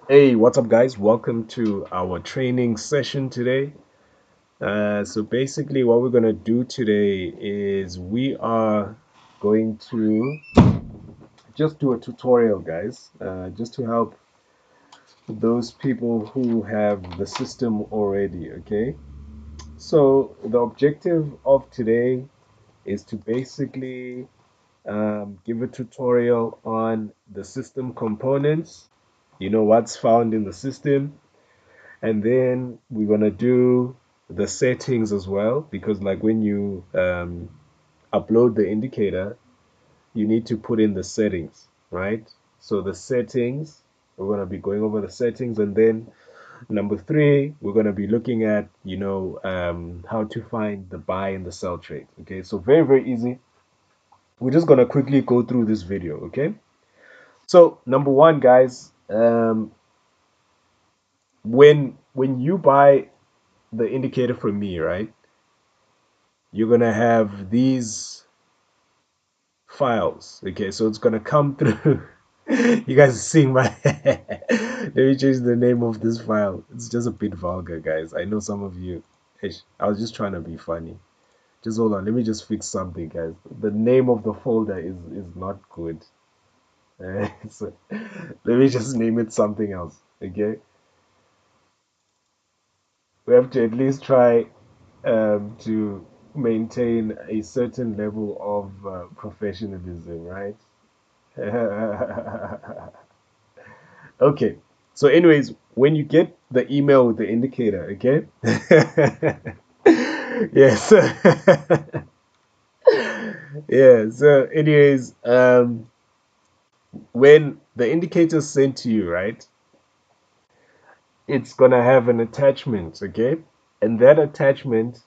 Hey, what's up, guys? Welcome to our training session today. So basically, what we're gonna do today is we are going to just do a tutorial, guys, just to help those people who have the system already. Okay. So the objective of today is to basically give a tutorial on the system components. You know what's found in the system. And then we're gonna do the settings as well, because like when you upload the indicator, you need to put in the settings, right? So the settings, we're gonna be going over the settings, and then number three, we're gonna be looking at how to find the buy and the sell trade. Okay, so very easy. We're just gonna quickly go through this video. Okay, so number one, guys, when you buy the indicator from me, right? You're gonna have these files. Okay, so it's gonna come through. You guys are seeing my let me change the name of this file. It's just a bit vulgar, guys. I know some of you. Ish, I was just trying to be funny. Just hold on, let me just fix something, guys. The name of the folder is not good. So let me just name it something else. Okay, we have to at least try to maintain a certain level of professionalism, right? Okay. So, anyways, when you get the email with the indicator, okay? Yes. Yeah. So, anyways, when the indicator is sent to you, right? It's gonna have an attachment, okay? And that attachment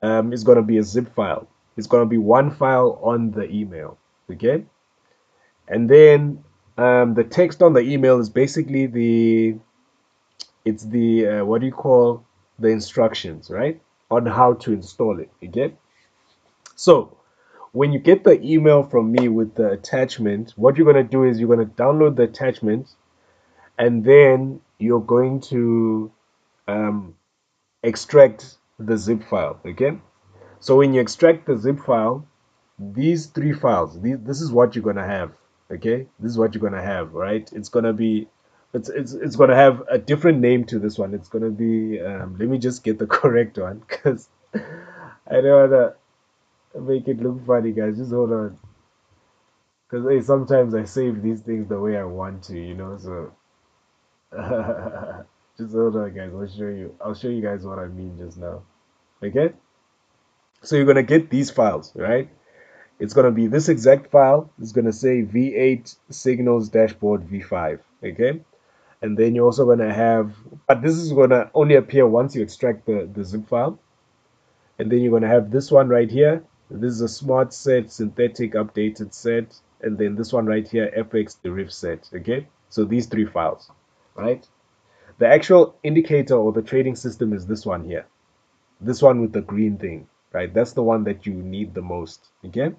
is gonna be a zip file. It's gonna be one file on the email, okay? And then the text on the email is basically the what do you call the instructions, right? On how to install it. Okay. So when you get the email from me with the attachment, what you're gonna do is you're gonna download the attachment, and then you're going to um, extract the zip file. Okay. So when you extract the zip file, these three files, this is what you're gonna have. Okay, this is what you're gonna have, right? It's gonna be, it's gonna have a different name to this one. It's gonna be, let me just get the correct one because I don't wanna make it look funny, guys. Just hold on, because hey, sometimes I save these things the way I want to, So just hold on, guys. I'll show you. I'll show you guys what I mean just now. Okay, so you're gonna get these files, right? It's going to be this exact file. It's going to say V8 signals dashboard V5. Okay. And then you're also going to have, but this is going to only appear once you extract the zip file. And then you're going to have this one right here. This is a smart set, synthetic updated set. And then this one right here, FX deriv set. Okay. So these three files, right? The actual indicator or the trading system is this one here. This one with the green thing, right? That's the one that you need the most. Okay.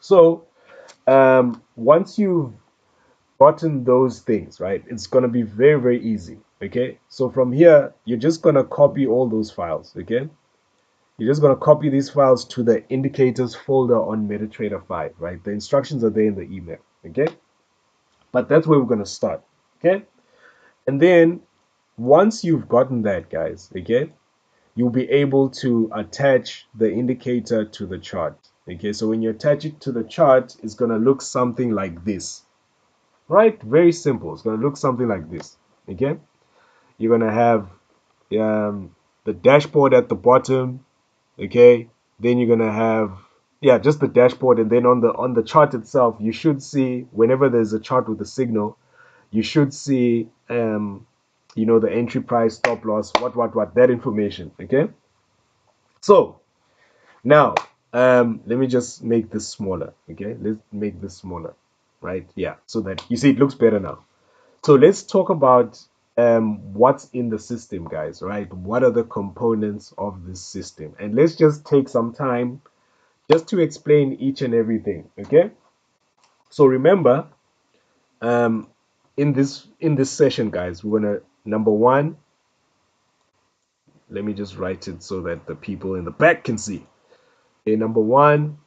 So once you've gotten those things, right, it's going to be very easy. Okay, so from here you're just going to copy all those files. Okay, you're just going to copy these files to the indicators folder on MetaTrader 5, right? The instructions are there in the email. Okay, but that's where we're going to start. Okay, and then once you've gotten that, guys, okay, you'll be able to attach the indicator to the chart. Okay, so when you attach it to the chart, it's going to look something like this. Right? Very simple. It's going to look something like this. Okay? You're going to have the dashboard at the bottom. Okay? Then you're going to have just the dashboard, and then on the chart itself, you should see whenever there's a chart with a signal, you should see the entry price, stop loss, what that information. Okay? So now let me just make this smaller. Okay? Let's make this smaller. Right? Yeah. So that you see it looks better now. So let's talk about what's in the system, guys, right? What are the components of this system? And let's just take some time just to explain each and everything, okay? So remember, um, in this session, guys, we're gonna number one, let me just write it so that the people in the back can see. Okay, number one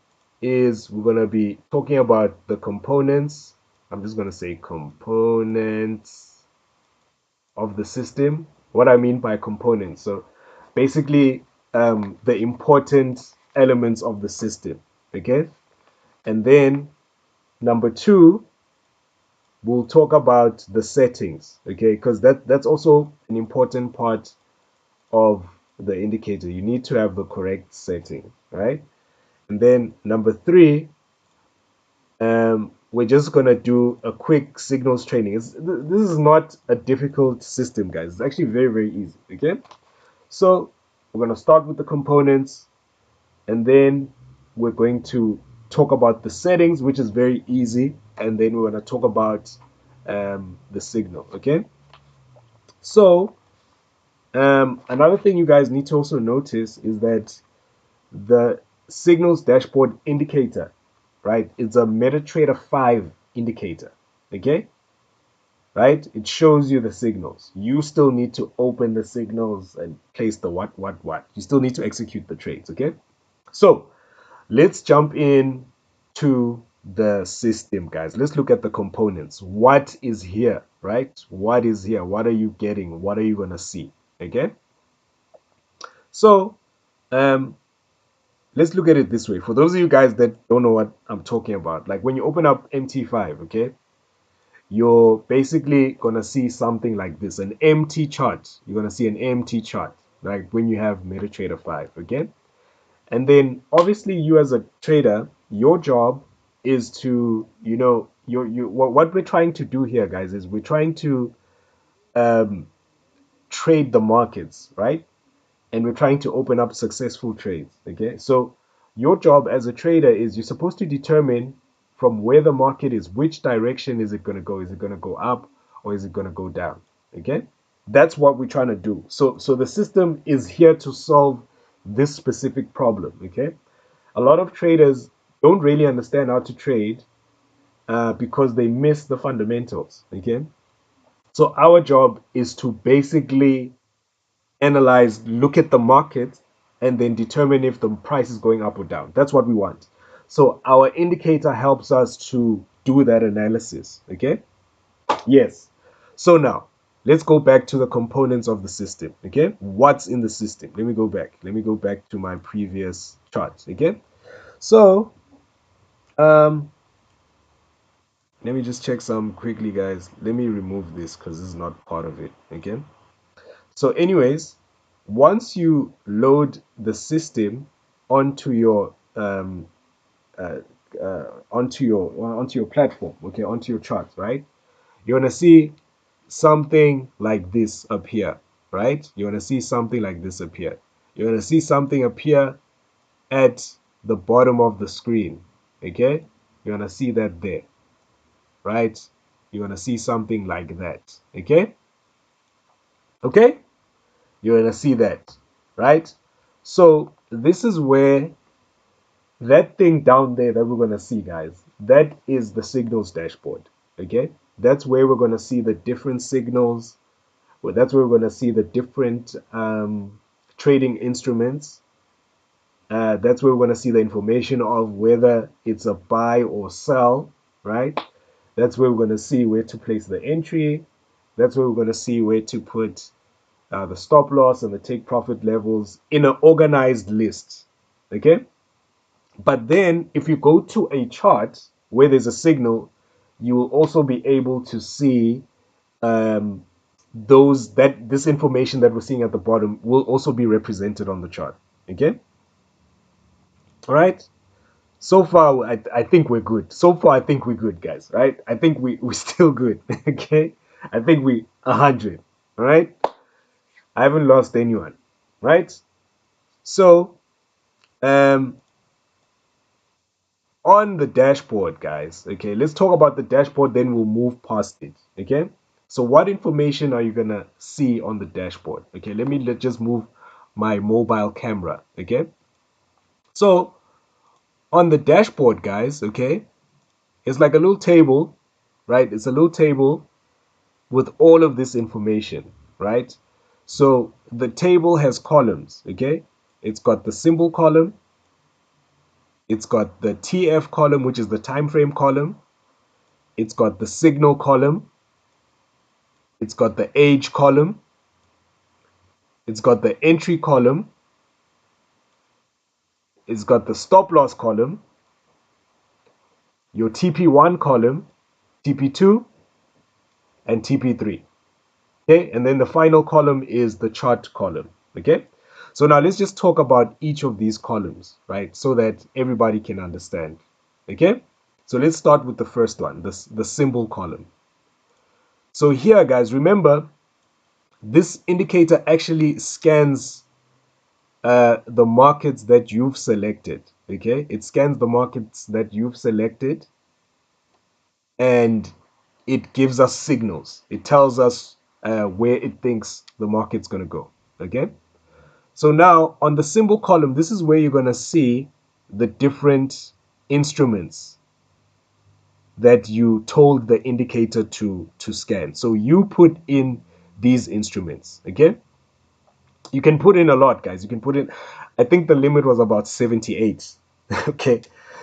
is we're gonna be talking about the components. I'm just gonna say components of the system. What I mean by components, so basically the important elements of the system. Okay, and then number two, we'll talk about the settings. Okay, because that's also an important part of the indicator. You need to have the correct setting, right? And then number three, we're just gonna do a quick signals training. This is not a difficult system, guys. It's actually very, very easy. Okay, so we're gonna start with the components, and then we're going to talk about the settings, which is very easy, and then we're gonna talk about the signal. Okay, so another thing you guys need to also notice is that the signals dashboard indicator, right? It's a MetaTrader 5 indicator, okay? Right? It shows you the signals. You still need to open the signals and place the what. You still need to execute the trades, okay? So let's jump in to the system, guys. Let's look at the components. What is here, right? What is here? What are you getting? What are you gonna see? Okay? So let's look at it this way. For those of you guys that don't know what I'm talking about, like when you open up MT5, okay, you're basically gonna see something like this, an MT chart. You're gonna see an MT chart, like when you have MetaTrader 5, okay? And then obviously you as a trader, your job is to, what we're trying to do here, guys, is we're trying to um, trade the markets, right? And we're trying to open up successful trades. Okay, so your job as a trader is you're supposed to determine from where the market is, which direction is it going to go? Is it going to go up or is it going to go down? Okay, that's what we're trying to do. So the system is here to solve this specific problem. Okay, a lot of traders don't really understand how to trade because they miss the fundamentals. Okay, so our job is to basically analyze, look at the market, and then determine if the price is going up or down. That's what we want. So our indicator helps us to do that analysis. Okay. Yes. So now let's go back to the components of the system. Okay. What's in the system? Let me go back. Let me go back to my previous chart. Okay. So um, let me just check some quickly, guys. Let me remove this because this is not part of it. Okay. So anyways, once you load the system onto your onto your platform, okay, onto your chart, right? You're gonna see something like this up here, right? You're gonna see something like this up here. You're gonna see something appear at the bottom of the screen, okay? You're gonna see that there, right? You're gonna see something like that, okay? Okay? You're gonna see that, right? So this is where that thing down there that we're gonna see, guys, that is the signals dashboard. Okay, that's where we're gonna see the different signals. Well, that's where we're gonna see the different trading instruments. That's where we're gonna see the information of whether it's a buy or sell, right? That's where we're gonna see where to place the entry. That's where we're gonna see where to put the stop loss and the take profit levels in an organized list. Okay. But then if you go to a chart where there's a signal, you will also be able to see um, this information that we're seeing at the bottom will also be represented on the chart. Okay. All right. So far, I think we're good. So far, I think we're good, guys. Right. I think we're still good. Okay. I think we 100. All right. I haven't lost anyone. Right. So um, on the dashboard, guys, okay, let's talk about the dashboard, then we'll move past it. Okay, so what information are you gonna see on the dashboard? Okay, let's just move my mobile camera. Okay, so on the dashboard, guys, okay, it's like a little table, right? It's a little table, with all of this information, right? So the table has columns, okay? It's got the symbol column, it's got the TF column, which is the time frame column, it's got the signal column, it's got the age column, it's got the entry column, it's got the stop loss column, your TP1 column, TP2, and TP3. Okay, and then the final column is the chart column. Okay, so now let's just talk about each of these columns, right, so that everybody can understand. Okay, so let's start with the first one, the symbol column. So here, guys, remember this indicator actually scans the markets that you've selected. Okay, it scans the markets that you've selected, and it gives us signals. It tells us where it thinks the market's going to go. Okay, so now on the symbol column, this is where you're going to see the different instruments that you told the indicator to scan. So you put in these instruments. Okay, you can put in a lot, guys. You can put in, I think the limit was about 78. Okay,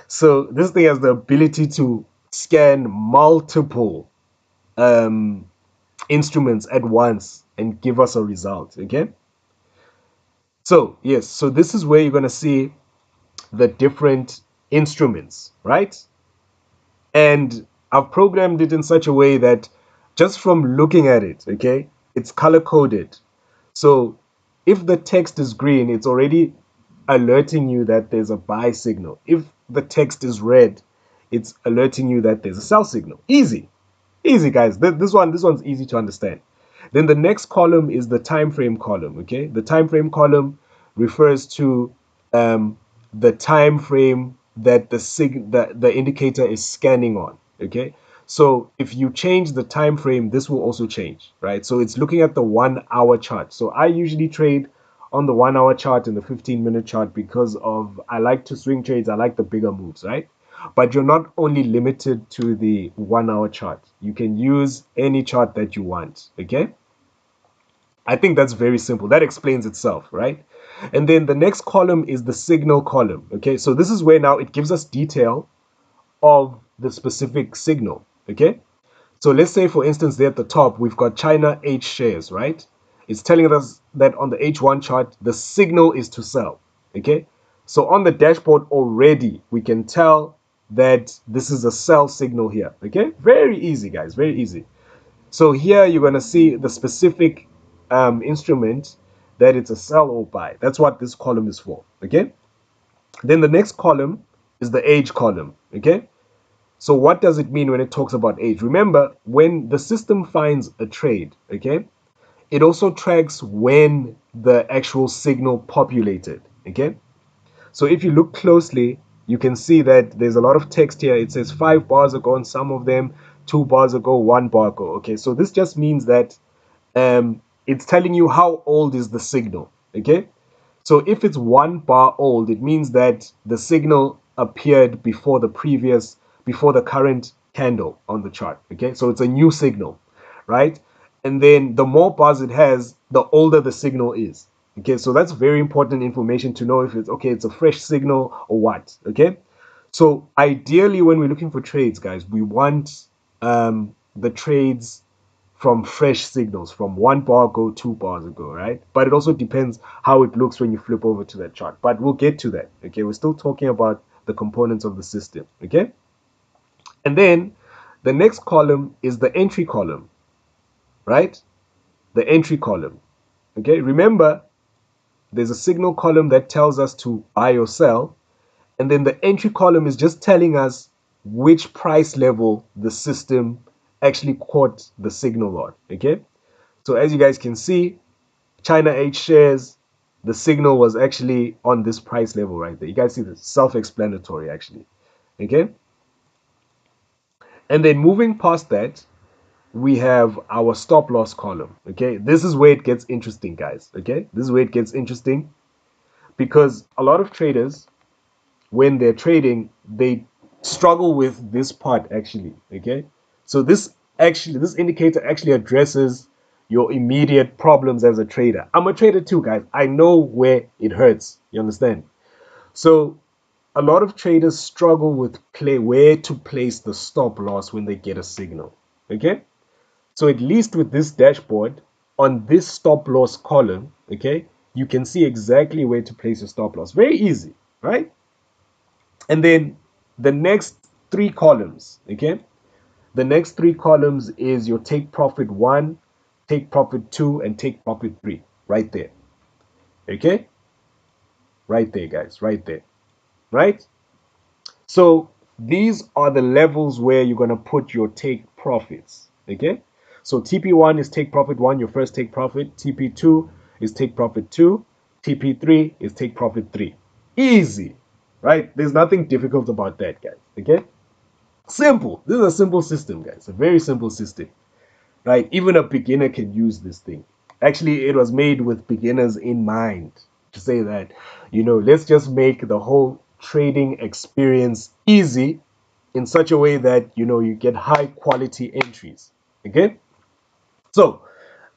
so this thing has the ability to scan multiple instruments at once and give us a result. Okay, so yes, so this is where you're going to see the different instruments, right? And I've programmed it in such a way that just from looking at it, okay, it's color coded. So if the text is green, it's already alerting you that there's a buy signal. If the text is red, it's alerting you that there's a sell signal. Easy. Easy, guys. This one's easy to understand. Then the next column is the time frame column. Okay, the time frame column refers to the time frame that the indicator is scanning on. Okay, so if you change the time frame, this will also change, right? So it's looking at the 1 hour chart. So I usually trade on the 1 hour chart and the 15-minute chart because of I like to swing trades. I like the bigger moves, right? But you're not only limited to the 1 hour chart. You can use any chart that you want. Okay, I think that's very simple. That explains itself, right? And then the next column is the signal column. Okay, so this is where now it gives us detail of the specific signal. Okay, so let's say, for instance, there at the top, we've got China H shares, right? It's telling us that on the H1 chart, the signal is to sell. Okay, so on the dashboard already, we can tell that this is a sell signal here. Okay, very easy, guys, very easy. So here you're going to see the specific instrument that it's a sell or buy. That's what this column is for. Okay, then the next column is the age column. Okay, so what does it mean when it talks about age? Remember, when the system finds a trade, okay, it also tracks when the actual signal populated. Okay, so if you look closely, you can see that there's a lot of text here. It says 5 bars ago, and some of them 2 bars ago, 1 bar ago. Okay, so this just means that it's telling you how old is the signal. Okay, so if it's 1 bar old, it means that the signal appeared before the current candle on the chart. Okay, so it's a new signal, right? And then the more bars it has, the older the signal is. Okay, so that's very important information to know if it's okay, it's a fresh signal or what. Okay, so ideally, when we're looking for trades, guys, we want the trades from fresh signals, from 1 bar ago, 2 bars ago, right? But it also depends how it looks when you flip over to that chart. But we'll get to that. Okay, we're still talking about the components of the system. Okay, and then the next column is the entry column, right? The entry column. Okay, remember, there's a signal column that tells us to buy or sell, and then the entry column is just telling us which price level the system actually caught the signal on. Okay, so as you guys can see, China H shares, the signal was actually on this price level right there. You guys see this, self-explanatory actually. Okay, and then moving past that, we have our stop loss column. Okay, this is where it gets interesting, guys. Okay, this is where it gets interesting because a lot of traders, when they're trading, they struggle with this part actually. Okay, so this this indicator actually addresses your immediate problems as a trader. I'm a trader too, guys. I know where it hurts. You understand? So a lot of traders struggle with where to place the stop loss when they get a signal. Okay? So at least with this dashboard, on this stop loss column, okay, you can see exactly where to place your stop loss. Very easy, right? And then the next three columns, okay, the next three columns is your take profit 1, take profit 2, and take profit 3, right there. Okay, right there, guys, right there, right? So these are the levels where you're going to put your take profits. Okay. So TP1 is take profit 1, your first take profit. TP2 is take profit 2. TP3 is take profit 3. Easy, right? There's nothing difficult about that, guys. Okay. Simple. This is a simple system, guys. A very simple system, right? Even a beginner can use this thing. Actually, it was made with beginners in mind to say that, let's just make the whole trading experience easy in such a way that, you get high quality entries. Okay. So,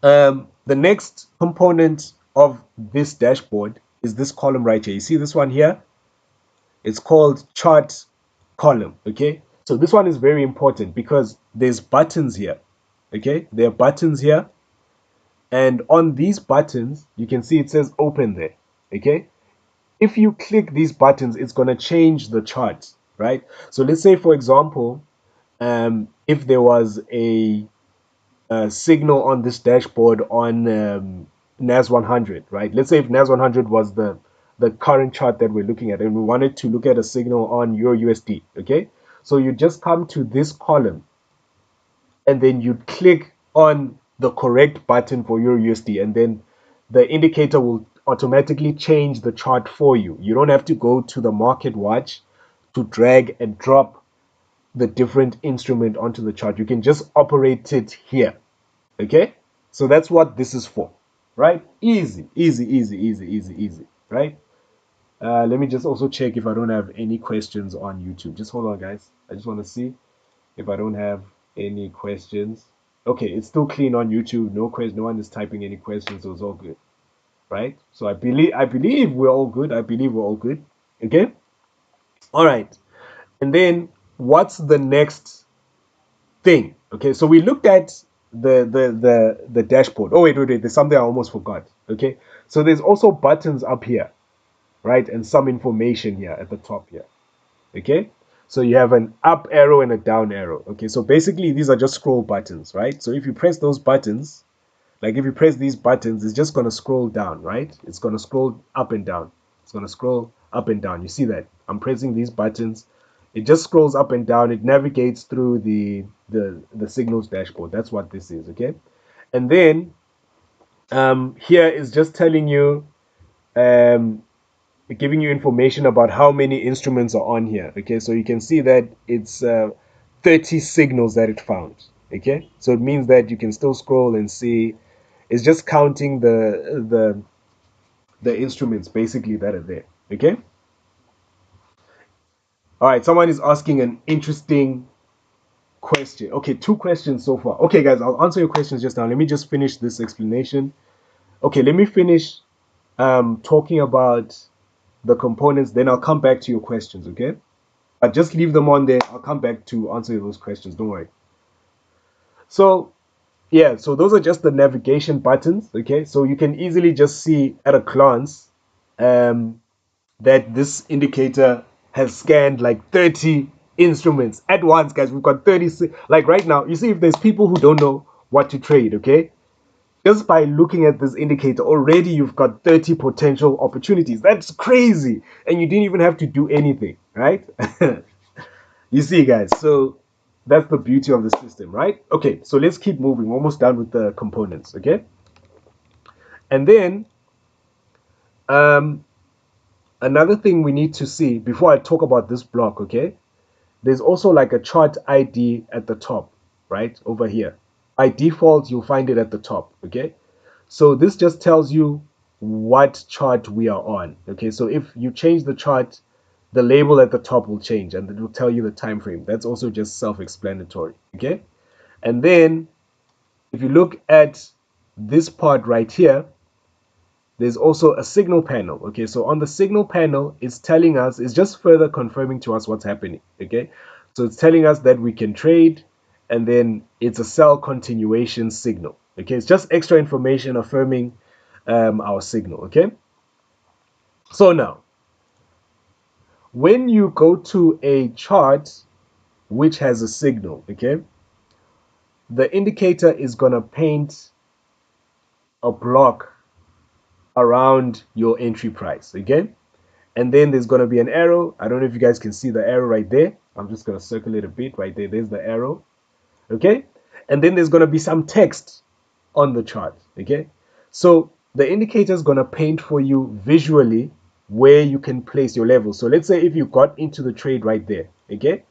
the next component of this dashboard is this column right here. You see this one here? It's called chart column. Okay. So this one is very important because there's buttons here. Okay. There are buttons here. And on these buttons, you can see it says open there. Okay. If you click these buttons, it's going to change the chart, right? So let's say, for example, if there was a signal on this dashboard on NAS 100, right? Let's say if NAS 100 was the current chart that we're looking at, and we wanted to look at a signal on Euro USD, okay? So you just come to this column, and then you click on the correct button for Euro USD, and then the indicator will automatically change the chart for you. You don't have to go to the market watch to drag and drop the different instrument onto the chart. You can just operate it here. Okay, so that's what this is for, right? Easy, easy, easy, easy, easy, easy, right? Let me just also check if I don't have any questions on YouTube. Just hold on, guys. I just want to see if I don't have any questions. Okay, it's still clean on YouTube. No question. No one is typing any questions, so it's all good, right? So I believe we're all good. I believe we're all good. Okay. All right. And then what's the next thing? Okay, so we looked at the dashboard. Oh wait, there's something I almost forgot. Okay, so there's also buttons up here, right, and some information here at the top here. Okay, so you have an up arrow and a down arrow. Okay, so basically these are just scroll buttons, right? So if you press those buttons, like if you press these buttons, it's just going to scroll down, right? It's going to scroll up and down. It's going to scroll up and down. You see that? I'm pressing these buttons. It just scrolls up and down. It navigates through the signals dashboard. That's what this is, okay? And then here is just telling you, um, giving you information about how many instruments are on here, okay? So you can see that it's 30 signals that it found, okay? So it means that you can still scroll and see. It's just counting the instruments basically that are there. Okay. All right. Someone is asking an interesting question. Okay, two questions so far. Okay, guys, I'll answer your questions just now. Let me just finish this explanation. Okay, let me finish talking about the components. Then I'll come back to your questions. Okay. But just leave them on there. I'll come back to answer those questions. Don't worry. So yeah, so those are just the navigation buttons. Okay, so you can easily just see at a glance um, that this indicator has scanned like 30 instruments at once, guys. We've got 30. Like right now, you see, if there's people who don't know what to trade, okay, just by looking at this indicator, already you've got 30 potential opportunities. That's crazy. And you didn't even have to do anything, right? You see, guys, so that's the beauty of the system, right? Okay, so let's keep moving. We're almost done with the components, okay? And then um, another thing we need to see before I talk about this block, okay? There's also like a chart ID at the top, right? Over here. By default, you'll find it at the top, okay? So this just tells you what chart we are on, okay? So if you change the chart, the label at the top will change and it will tell you the time frame. That's also just self-explanatory, okay? And then if you look at this part right here, there's also a signal panel. Okay, so on the signal panel, it's telling us, it's just further confirming to us what's happening. Okay, so it's telling us that we can trade, and then it's a sell continuation signal. Okay, it's just extra information affirming our signal. Okay, so now when you go to a chart which has a signal, okay, the indicator is going to paint a block around your entry price. Okay, and then there's going to be an arrow. I don't know if you guys can see the arrow right there. I'm just going to circle it a bit right there. There's the arrow. Okay, and then there's going to be some text on the chart. Okay, so the indicator is going to paint for you visually where you can place your level. So let's say if you got into the trade right there, okay,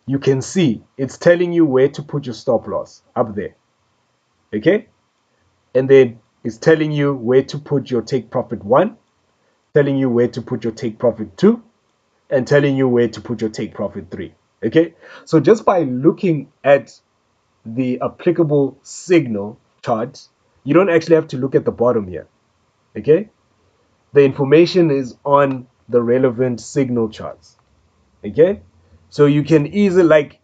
you can see it's telling you where to put your stop loss up there. Okay, and then it's telling you where to put your take profit 1, telling you where to put your take profit 2, and telling you where to put your take profit 3. Okay, so just by looking at the applicable signal chart, you don't actually have to look at the bottom here. Okay, the information is on the relevant signal charts. Okay, so you can easily, like,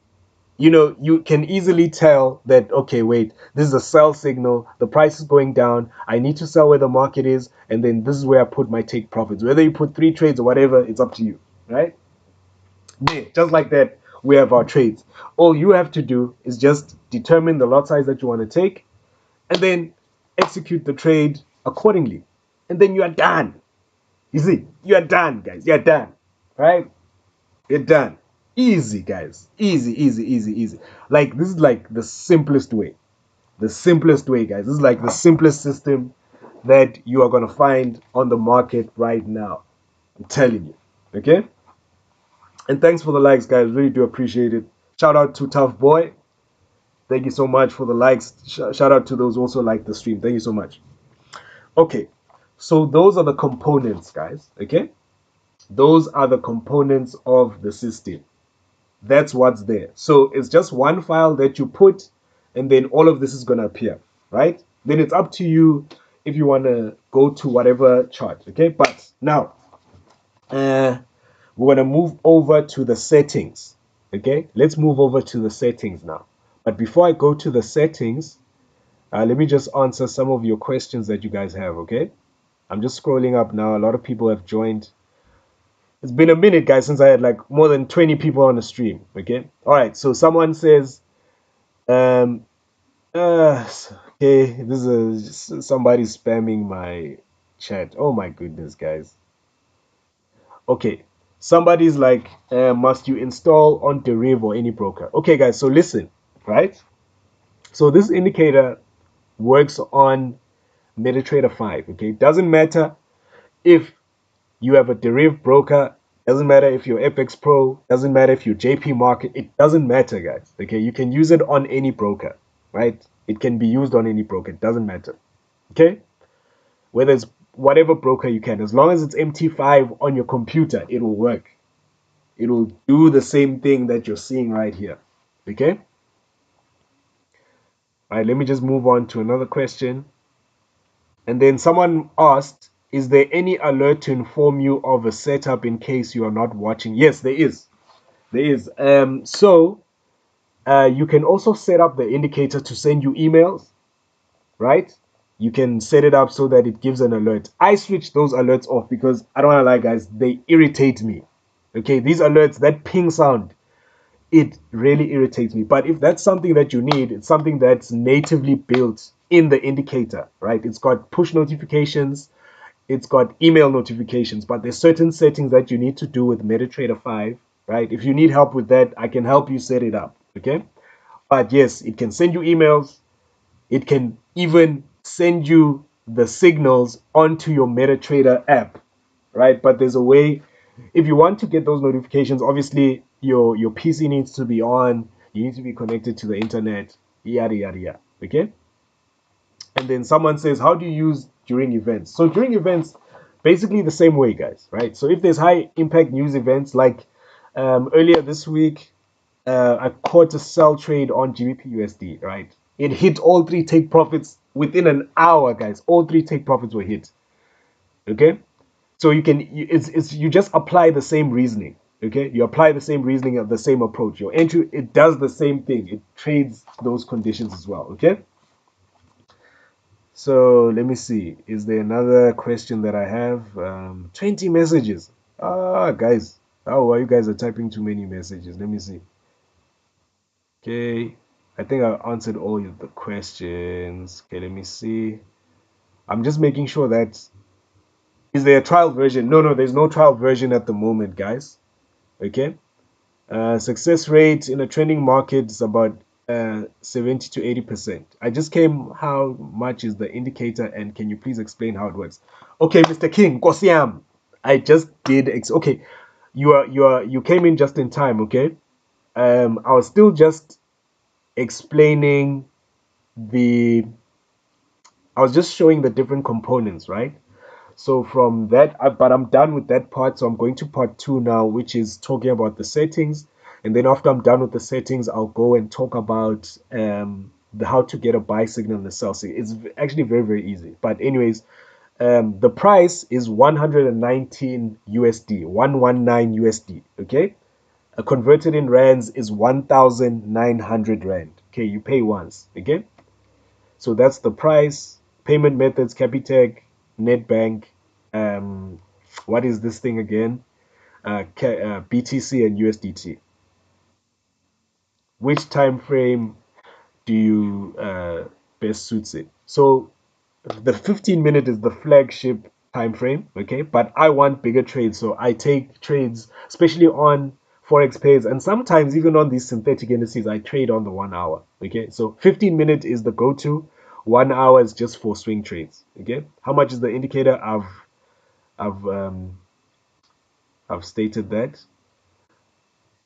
you can easily tell that, okay, wait, this is a sell signal, the price is going down, I need to sell where the market is, and then this is where I put my take profits. Whether you put 3 trades or whatever, it's up to you, right? There, just like that, we have our trades. All you have to do is just determine the lot size that you want to take, and then execute the trade accordingly, and then you are done. You see, you are done, guys. You're done, right? You're done. Easy, guys. Easy, easy, easy, easy. Like, this is like the simplest way. The simplest way, guys. This is like the simplest system that you are going to find on the market right now. I'm telling you. Okay? And thanks for the likes, guys. Really do appreciate it. Shout out to Tough Boy. Thank you so much for the likes. Shout out to those also like the stream. Thank you so much. Okay. So those are the components, guys. Okay? Those are the components of the system. That's what's there. So it's just one file that you put, and then all of this is going to appear, right? Then it's up to you if you want to go to whatever chart, okay? But now, we're going to move over to the settings, okay? Let's move over to the settings now. But before I go to the settings, let me just answer some of your questions that you guys have, okay? I'm just scrolling up now. A lot of people have joined. It's been a minute, guys, since I had like more than 20 people on the stream. Okay. All right. So someone says, okay, this is somebody spamming my chat. Oh my goodness, guys. Okay. Somebody's like, must you install on Deriv or any broker? Okay, guys. So listen, right? So this indicator works on MetaTrader 5. Okay. Doesn't matter if you have a Deriv broker. Doesn't matter if you're FX Pro. Doesn't matter if you're JP Market. It doesn't matter, guys. Okay, you can use it on any broker, right? It can be used on any broker. It doesn't matter. Okay, whether it's whatever broker you can, as long as it's MT5 on your computer, it will work. It will do the same thing that you're seeing right here. Okay. All right. Let me just move on to another question. And then someone asked, is there any alert to inform you of a setup in case you are not watching? Yes, there is. There is. You can also set up the indicator to send you emails, right? You can set it up so that it gives an alert. I switch those alerts off because I don't want to lie, guys, they irritate me. Okay, these alerts, that ping sound, it really irritates me. But if that's something that you need, it's something that's natively built in the indicator, right? It's got push notifications, it's got email notifications, but there's certain settings that you need to do with MetaTrader 5, right? If you need help with that, I can help you set it up, okay? But yes, it can send you emails. It can even send you the signals onto your MetaTrader app, right? But there's a way, if you want to get those notifications, obviously your PC needs to be on, you need to be connected to the internet, yada, yada, yada, okay? And then someone says, how do you use during events? So during events, basically the same way, guys, right? So if there's high impact news events like earlier this week, I caught a sell trade on GBP USD, right? It hit all three take profits within an hour, guys. All three take profits were hit. Okay, so it's you just apply the same reasoning. Okay, you apply the same reasoning of the same approach. Your entry, it does the same thing. It trades those conditions as well. Okay, so let me see. Is there another question that I have? 20 messages. Guys, oh, you guys are typing too many messages. Let me see. Okay, I think I answered all of the questions. Okay, let me see. I'm just making sure that is there a trial version? No, no, there's no trial version at the moment, guys. Okay. Success rate in a trending market is about 70 to 80%. I just came. How much is the indicator, and can you please explain how it works? Okay, Mr. King, Kosiam. I just did. Okay, you came in just in time. Okay. I was still just explaining the. I was just showing the different components, right? So from that, but I'm done with that part. So I'm going to part two now, which is talking about the settings. And then after I'm done with the settings, I'll go and talk about how to get a buy signal and a sell signal. It's actually very, very easy. But anyways, the price is 119 USD, 119 USD. Okay. Converted in rands is 1,900 rand. Okay. You pay once. Okay. So that's the price. Payment methods: Capitec, Netbank. Um, what is this thing again? BTC and USDT. Which time frame do you best suits it? So the 15-minute is the flagship time frame, okay? But I want bigger trades, so I take trades, especially on forex pairs, and sometimes even on these synthetic indices, I trade on the 1 hour. Okay, so 15-minute is the go-to. 1 hour is just for swing trades. Okay, how much is the indicator? I've um, I've stated that.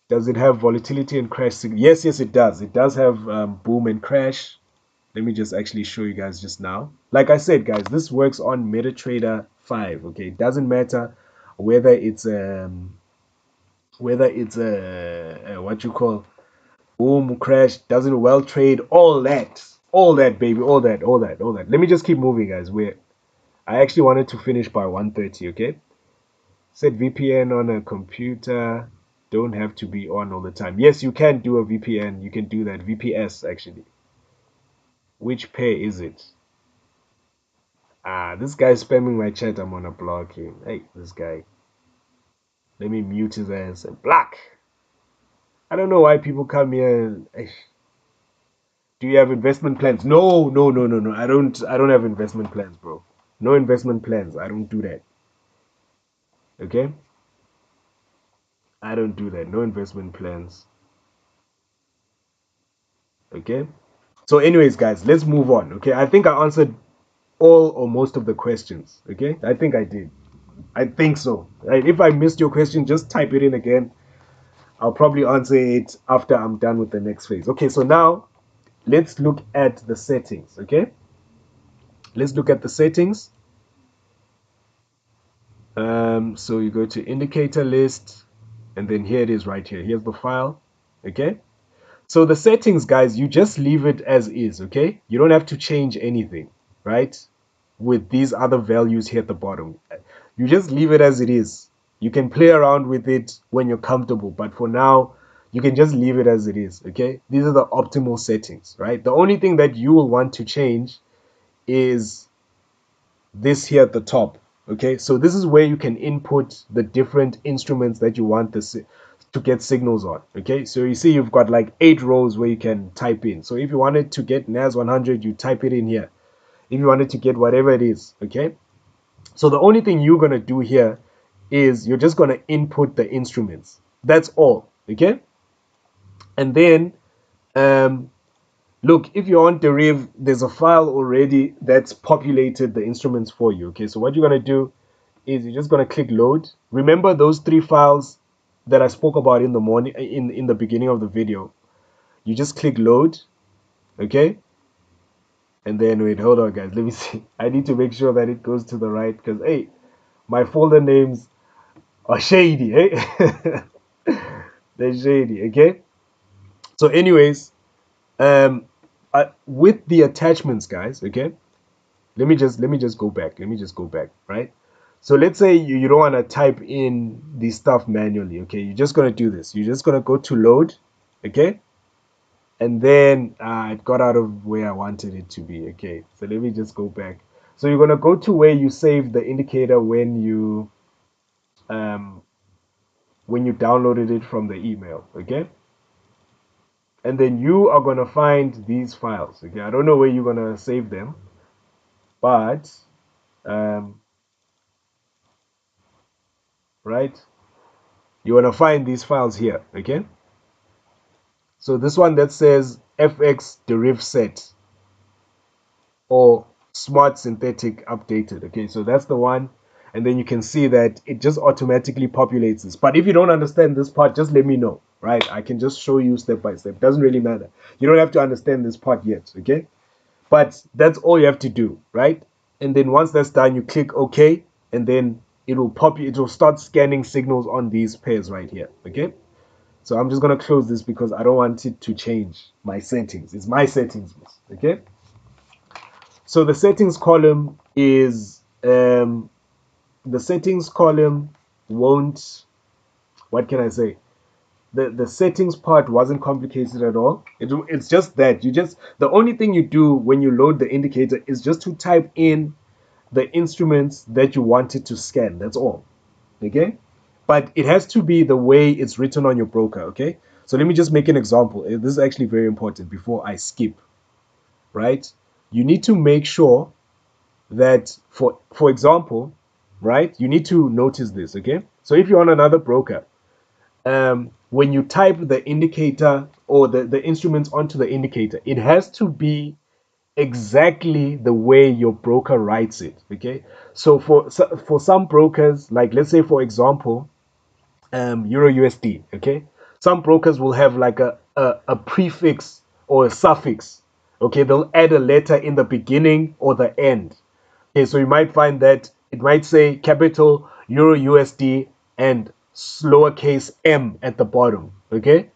Does it have volatility and crash? Yes, yes, it does. It does have boom and crash. Let me just actually show you guys just now. Like I said, guys, this works on MetaTrader 5. Okay, it doesn't matter whether it's a what you call boom, crash, doesn't well trade, all that, baby, all that. Let me just keep moving, guys. I actually wanted to finish by 1:30. Okay, set VPN on a computer. Don't have to be on all the time. Yes, you can do a VPN. You can do that. VPS actually. Which pair is it? This guy's spamming my chat. I'm gonna block him. Hey, this guy. Let me mute his ass and block. I don't know why people come here and do you have investment plans? No, no, no, no, no. I don't have investment plans, bro. No investment plans. I don't do that. Okay? I don't do that. No investment plans. Okay? So anyways, guys, let's move on. Okay? I think I answered all or most of the questions. Okay? I think I did. I think so. Right? If I missed your question, just type it in again. I'll probably answer it after I'm done with the next phase. Okay, so now let's look at the settings. Okay? Let's look at the settings. So you go to indicator list, and then here it is right here. Here's the file. Okay. So the settings, guys, you just leave it as is. Okay. You don't have to change anything, right? With these other values here at the bottom, you just leave it as it is. You can play around with it when you're comfortable, but for now, you can just leave it as it is. Okay. These are the optimal settings, right? The only thing that you will want to change is this here at the top. Okay, so this is where you can input the different instruments that you want to get signals on. Okay, so you see you've got like 8 rows where you can type in. So if you wanted to get NAS 100, you type it in here. If you wanted to get whatever it is, okay. So the only thing you're gonna do here is you're just gonna input the instruments. That's all. Okay, and then um, look, if you want deriv, there's a file already that's populated the instruments for you. Okay, so what you're gonna do is you're just gonna click load. Remember those 3 files that I spoke about in the morning in the beginning of the video. You just click load, okay? And then wait, hold on guys, let me see. I need to make sure that it goes to the right because hey, my folder names are shady, hey? They're shady, okay? So anyways, with the attachments, guys, okay, let me just go back. Let me just go back, right? So let's say you don't want to type in the stuff manually, okay? You're just gonna do this. You're just gonna go to load, okay? And then it got out of where I wanted it to be, okay? So let me just go back. So you're gonna go to where you save the indicator um, when you downloaded it from the email, okay? And then you are gonna find these files, okay? I don't know where you're gonna save them, but um, right, you wanna find these files here, okay? So this one that says FX deriv set or smart synthetic updated. Okay, so that's the one. And then you can see that it just automatically populates this. But if you don't understand this part, just let me know, right? I can just show you step by step. Doesn't really matter. You don't have to understand this part yet, okay? But that's all you have to do, right? And then once that's done, you click OK, and then it will start scanning signals on these pairs right here, okay? So I'm just gonna close this because I don't want it to change my settings. It's my settings, okay? So the settings column won't, what can I say? The settings part wasn't complicated at all. It's just that the only thing you do when you load the indicator is just to type in the instruments that you wanted to scan. That's all. Okay? But it has to be the way it's written on your broker, okay? So let me just make an example. This is actually very important before I skip, right? You need to make sure that for example, right, you need to notice this, okay? So if you're on another broker, when you type the indicator or the instruments onto the indicator, it has to be exactly the way your broker writes it, okay? So for some brokers, like let's say for example, Euro USD, okay? Some brokers will have like a prefix or a suffix, okay? They'll add a letter in the beginning or the end. Okay, so you might find that it might say capital Euro USD and lowercase m at the bottom, okay?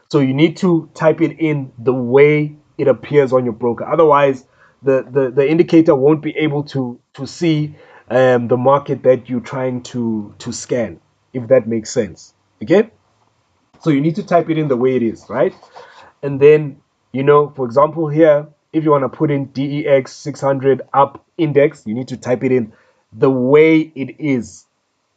So you need to type it in the way it appears on your broker. Otherwise, the indicator won't be able to see the market that you're trying to scan, if that makes sense. Okay? So you need to type it in the way it is, right? And then, for example, here, if you want to put in DEX 600 up index, you need to type it in the way it is,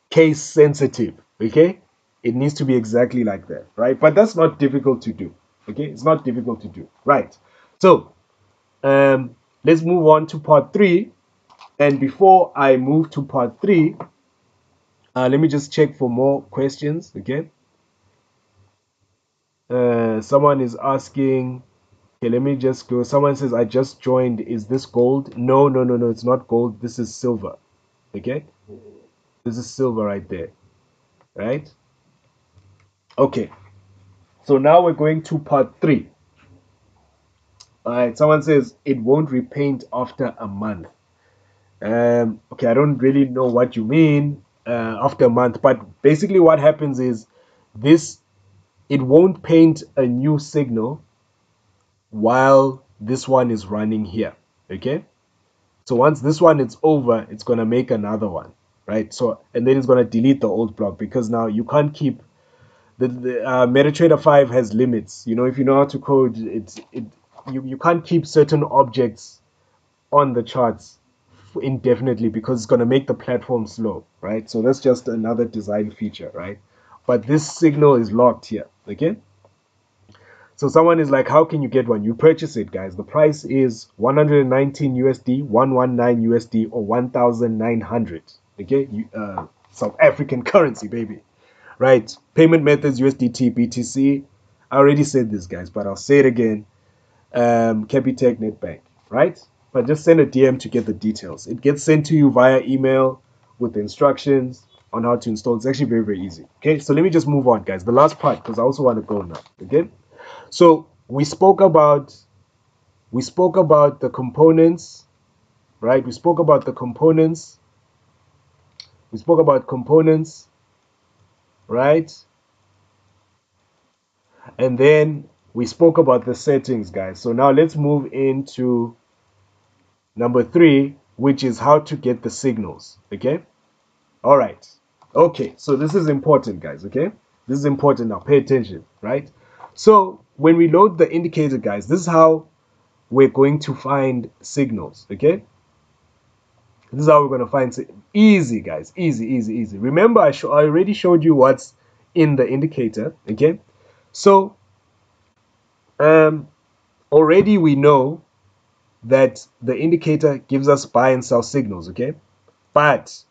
case sensitive, okay? It needs to be exactly like that, right? But that's not difficult to do, okay? It's not difficult to do, right? So let's move on to part three. And before I move to part three, let me just check for more questions, okay? Someone is asking, okay, let me just go. Someone says, I just joined. Is this gold? No, no, no, no, it's not gold. This is silver, okay? This is silver right there, right? Okay, so now we're going to part three. All right, someone says it won't repaint after a month. Okay, I don't really know what you mean after a month, but basically what happens is this it won't paint a new signal while this one is running here. Okay, so once this one is over, it's gonna make another one, right? So and then it's gonna delete the old block because now you can't keep the MetaTrader 5 has limits. If you know how to code, you can't keep certain objects on the charts indefinitely because it's going to make the platform slow, right? So that's just another design feature, right? But this signal is locked here, okay? So someone is like, how can you get one? You purchase it, guys. The price is 119 USD, 119 USD, or 1,900, okay? South African currency, baby, right? Payment methods, USDT, BTC. I already said this, guys, but I'll say it again. Capitec Net Bank, right? But just send a DM to get the details. It gets sent to you via email with the instructions on how to install. It's actually very, very easy. Okay, so let me just move on, guys. The last part, because I also want to go now. Okay, so we spoke about the components, right? We spoke about components, right? And then We spoke about the settings, guys. So now let's move into number 3, which is how to get the signals. Okay. All right. Okay. So this is important, guys. Okay. This is important now. Pay attention, right? So when we load the indicator, guys, this is how we're going to find signals. Okay. This is how we're going to find easy, guys. Easy, easy, easy. Remember, I already showed you what's in the indicator. Okay. So already we know that the indicator gives us buy and sell signals. Okay. But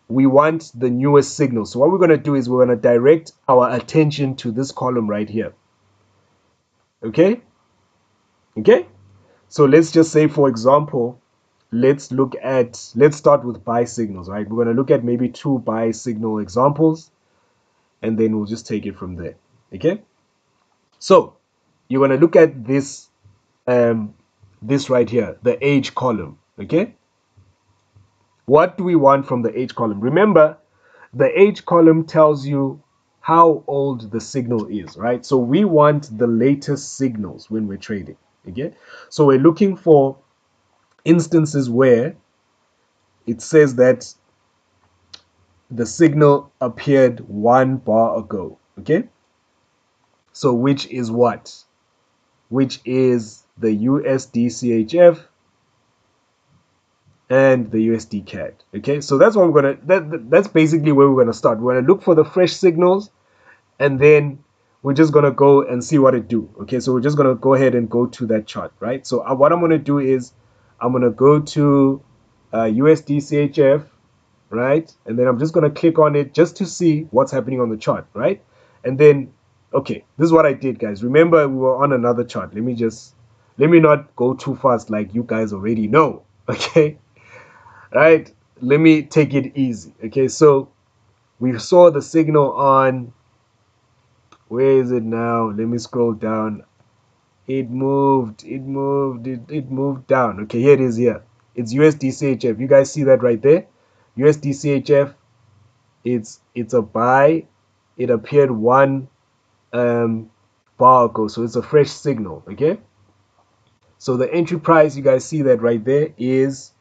we want the newest signal. So what we're going to do is we're going to direct our attention to this column right here. Okay. Okay. So let's just say, for example, let's start with buy signals, right? We're going to look at maybe 2 buy signal examples, and then we'll just take it from there. Okay. So you're going to look at this, this right here, the age column. Okay. What do we want from the age column? Remember, the age column tells you how old the signal is, right? So we want the latest signals when we're trading. Okay. So we're looking for instances where it says that the signal appeared 1 bar ago. Okay. So which is what? Which is the USD CHF and the USD CAD. Okay, so that's what we're that's basically where we're gonna start. We're gonna look for the fresh signals, and then we're just gonna go and see what it do. Okay, so we're just gonna go ahead and go to that chart, right? So what I'm gonna do is I'm gonna go to USD CHF, right? And then I'm just gonna click on it just to see what's happening on the chart, right? And then, okay, this is what I did, guys. Remember, we were on another chart. Let me not go too fast like you guys already know. Okay, right? Let me take it easy. Okay, so we saw the signal on, where is it now? Let me scroll down. It moved down. Okay, here it is here. It's USD CHF. You guys see that right there? USD CHF, it's a buy. It appeared 1 bar ago, so it's a fresh signal. Okay, so the entry price, you guys see that right there, is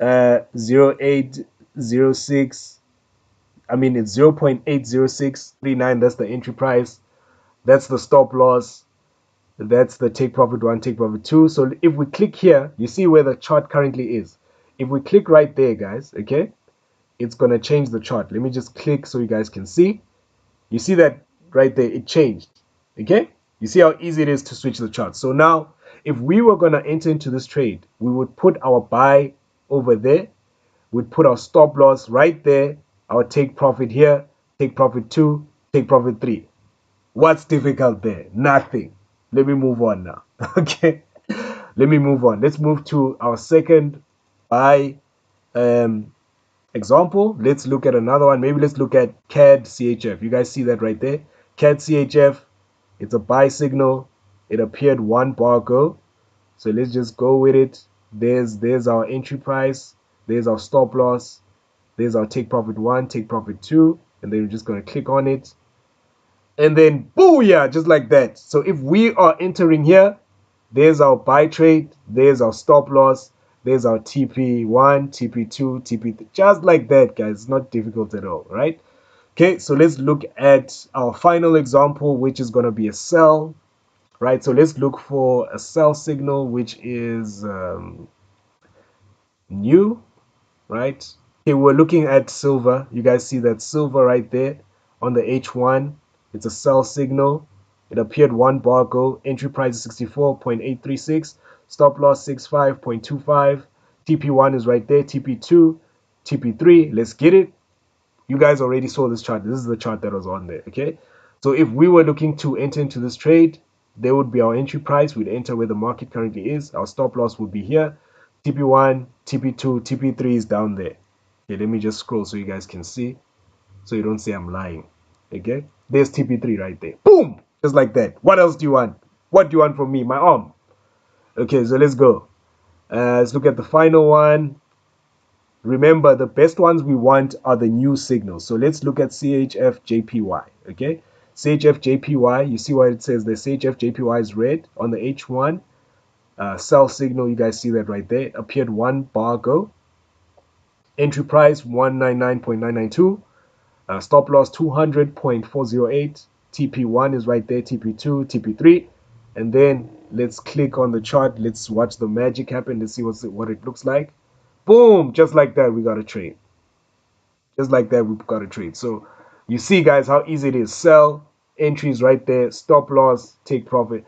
0806. I mean, it's 0.80639. That's the entry price. That's the stop loss. That's the take profit 1, take profit 2. So if we click here, you see where the chart currently is. If we click right there, guys, okay, it's going to change the chart. Let me just click so you guys can see. You see that right there, it changed. Okay, you see how easy it is to switch the chart. So now, if we were going to enter into this trade, we would put our buy over there. We'd put our stop loss right there, our take profit here, take profit 2, take profit 3. What's difficult there? Nothing. Let me move on now. Okay, let me move on. Let's move to our second buy example. Let's look at another one. Maybe let's look at CAD CHF. You guys see that right there? CAD CHF, it's a buy signal. It appeared 1 bar ago. So let's just go with it. There's our entry price. There's our stop loss. There's our take profit 1, take profit 2. And then we're just going to click on it. And then booyah, just like that. So if we are entering here, there's our buy trade, there's our stop loss, there's our TP1, TP2, TP3, just like that, guys. It's not difficult at all, right? Okay, so let's look at our final example, which is going to be a sell, right? So let's look for a sell signal, which is new, right? Okay, we're looking at silver. You guys see that silver right there on the H1. It's a sell signal. It appeared 1 bar ago. Entry price is 64.836. Stop loss 65.25. TP1 is right there. TP2, TP3. Let's get it. You guys already saw this chart. This is the chart that was on there. Okay. So if we were looking to enter into this trade, there would be our entry price. We'd enter where the market currently is. Our stop loss would be here. TP1, TP2, TP3 is down there. Okay, let me just scroll so you guys can see, so you don't say I'm lying. Okay, there's TP3 right there. Boom, just like that. What else do you want? What do you want from me? My arm. Okay, so let's go. Let's look at the final one. Remember, the best ones we want are the new signals. So let's look at CHF JPY. Okay, CHF-JPY, you see what it says, the CHF-JPY is red on the H1. Sell signal, you guys see that right there, appeared 1 bar ago. Entry price 199.992. Stop loss 200.408. TP1 is right there, TP2, TP3. And then let's click on the chart. Let's watch the magic happen. Let's see what it looks like. Boom! Just like that, we got a trade. Just like that, we've got a trade. So you see, guys, how easy it is. Sell, entries right there, stop loss, take profit.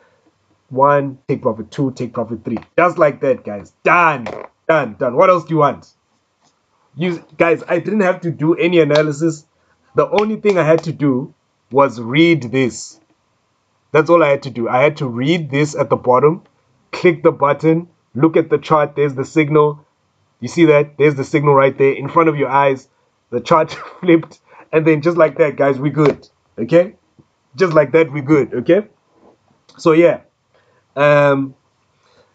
1, take profit 2, take profit 3. Just like that, guys. Done. Done. Done. What else do you want? You guys, I didn't have to do any analysis. The only thing I had to do was read this. That's all I had to do. I had to read this at the bottom, click the button, look at the chart. There's the signal. You see that? There's the signal right there in front of your eyes. The chart flipped, and then just like that, guys, we're good. Okay? Just like that, we're good. Okay? So yeah. Um,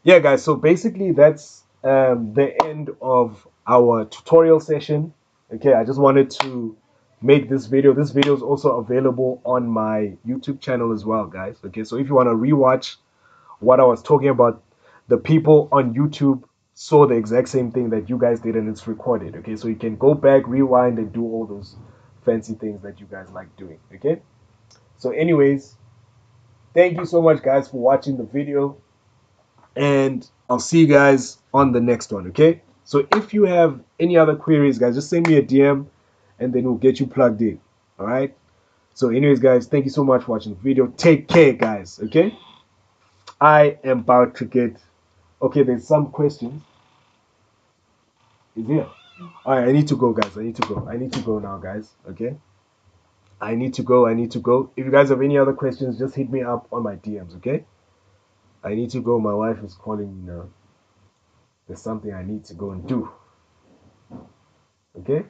yeah, guys, so basically that's the end of our tutorial session. Okay, I just wanted to make this video. This video is also available on my YouTube channel as well, guys. Okay, so if you want to rewatch what I was talking about, the people on YouTube saw the exact same thing that you guys did, and it's recorded. Okay, so you can go back, rewind, and do all those fancy things that you guys like doing. Okay, so anyways, thank you so much, guys, for watching the video, and I'll see you guys on the next one. Okay, so if you have any other queries, guys, just send me a DM, and then we'll get you plugged in. All right, so anyways, guys, thank you so much for watching the video. Take care, guys. Okay, I am about to get, okay, there's some questions. Is here. All right, I need to go, guys. I need to go. I need to go now, guys. Okay, I need to go. I need to go. If you guys have any other questions, just hit me up on my DMs. Okay, I need to go. My wife is calling me now. There's something I need to go and do. Okay.